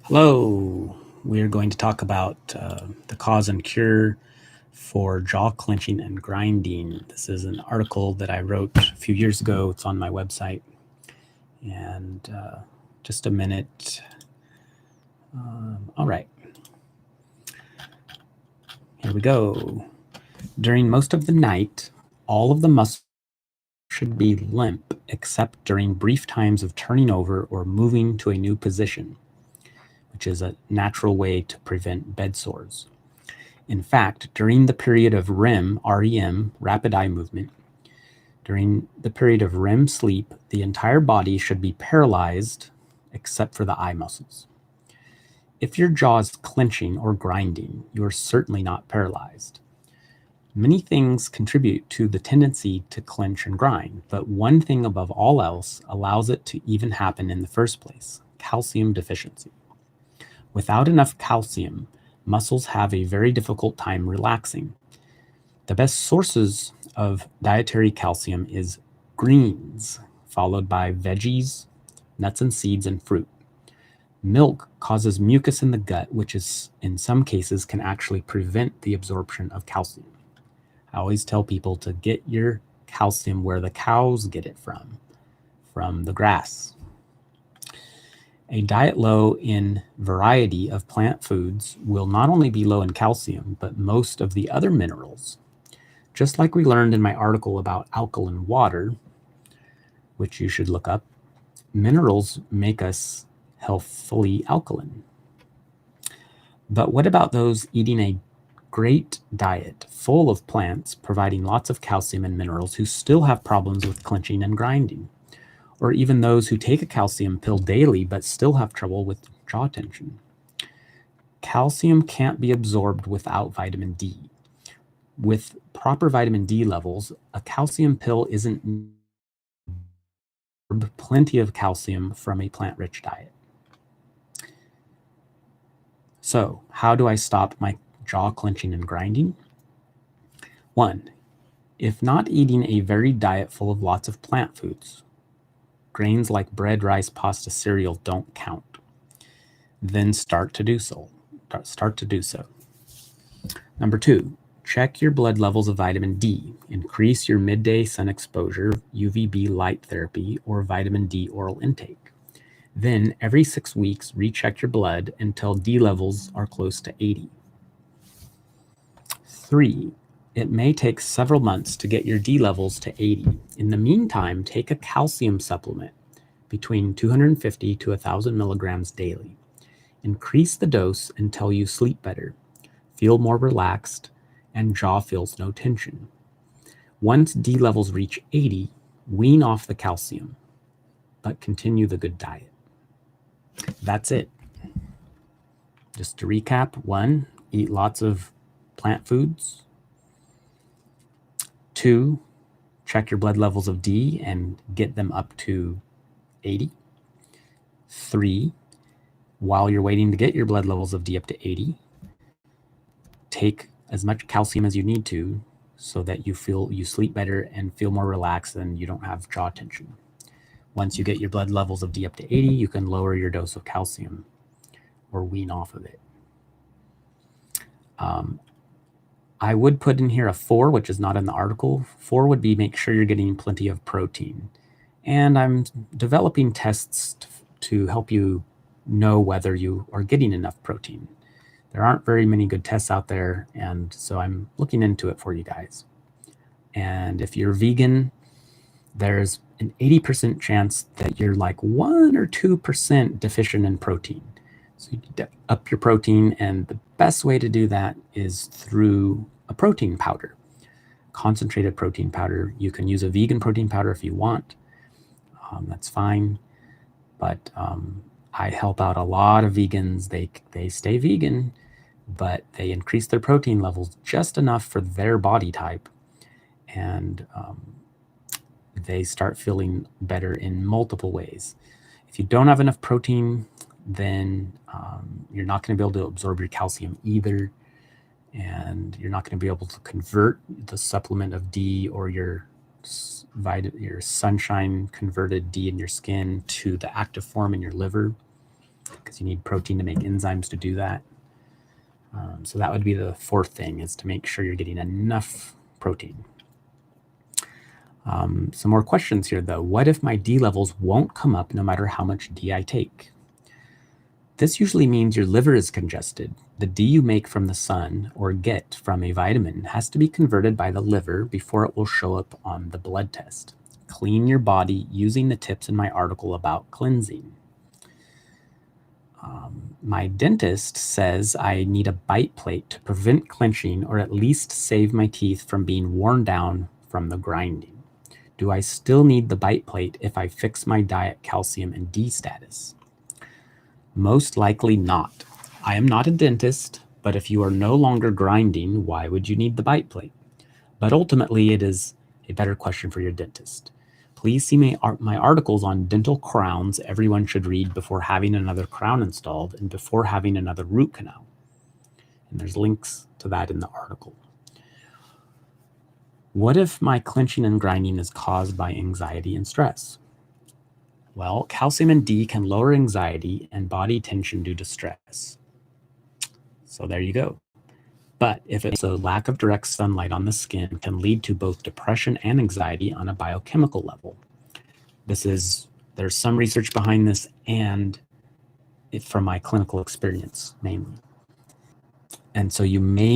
Hello. We are going to talk about the cause and cure for jaw clenching and grinding. This is an article that I wrote a few years ago. It's on my website. And just a minute. All right. Here we go. During most of the night, all of the muscles should be limp except during brief times of turning over or moving to a new position, which is a natural way to prevent bed sores. In fact, during the period of REM, rapid eye movement, during the period of REM sleep, the entire body should be paralyzed except for the eye muscles. If your jaw is clenching or grinding, you are certainly not paralyzed. Many things contribute to the tendency to clench and grind, but one thing above all else allows it to even happen in the first place: calcium deficiency. Without enough calcium, muscles have a very difficult time relaxing. The best sources of dietary calcium is greens, followed by veggies, nuts and seeds, and fruit. Milk causes mucus in the gut, which is in some cases can actually prevent the absorption of calcium. I always tell people to get your calcium where the cows get it from the grass. A diet low in variety of plant foods will not only be low in calcium, but most of the other minerals. Just like we learned in my article about alkaline water, which you should look up, minerals make us healthfully alkaline. But what about those eating a great diet full of plants providing lots of calcium and minerals who still have problems with clenching and grinding? Or even those who take a calcium pill daily but still have trouble with jaw tension? Calcium can't be absorbed without vitamin D. With proper vitamin D levels, a calcium pill isn't plenty of calcium from a plant-rich diet. So, how do I stop my jaw clenching and grinding? 1. If not eating a varied diet full of lots of plant foods, grains like bread, rice, pasta, cereal don't count. Then start to do so. Number 2, check your blood levels of vitamin D. Increase your midday sun exposure, UVB light therapy, or vitamin D oral intake. Then, every 6 weeks, recheck your blood until D levels are close to 80. 3. It may take several months to get your D levels to 80. In the meantime, take a calcium supplement between 250 to 1,000 milligrams daily. Increase the dose until you sleep better, feel more relaxed, and jaw feels no tension. Once D levels reach 80, wean off the calcium, but continue the good diet. That's it. Just to recap: 1, eat lots of plant foods. 2, check your blood levels of D and get them up to 80. 3, while you're waiting to get your blood levels of D up to 80, take as much calcium as you need to so that you sleep better and feel more relaxed and you don't have jaw tension. Once you get your blood levels of D up to 80, you can lower your dose of calcium or wean off of it. I would put in here a 4, which is not in the article. 4 would be make sure you're getting plenty of protein. And I'm developing tests to help you know whether you are getting enough protein. There aren't very many good tests out there, and so I'm looking into it for you guys. And if you're vegan, there's an 80% chance that you're like 1 or 2% deficient in protein. So you need to up your protein, and the best way to do that is through a protein powder, concentrated protein powder. You can use a vegan protein powder if you want. That's fine. But I help out a lot of vegans. They stay vegan, but they increase their protein levels just enough for their body type, and they start feeling better in multiple ways. If you don't have enough protein, then you're not going to be able to absorb your calcium either, and you're not going to be able to convert the supplement of D or your sunshine converted D in your skin to the active form in your liver. because you need protein to make enzymes to do that. So that would be the fourth thing, is to make sure you're getting enough protein. Some more questions here, though. What if my D levels won't come up no matter how much D I take? This usually means your liver is congested. The D you make from the sun or get from a vitamin has to be converted by the liver before it will show up on the blood test. Clean your body using the tips in my article about cleansing. My dentist says I need a bite plate to prevent clenching or at least save my teeth from being worn down from the grinding. Do I still need the bite plate if I fix my diet calcium and D status? Most likely not. I am not a dentist, but if you are no longer grinding, why would you need the bite plate? But ultimately, it is a better question for your dentist. Please see my articles on dental crowns everyone should read before having another crown installed and before having another root canal. And there's links to that in the article. What if my clenching and grinding is caused by anxiety and stress? Well, calcium and D can lower anxiety and body tension due to stress. So there you go. But if it's a lack of direct sunlight on the skin, can lead to both depression and anxiety on a biochemical level. There's some research behind this, and from my clinical experience mainly. And so you may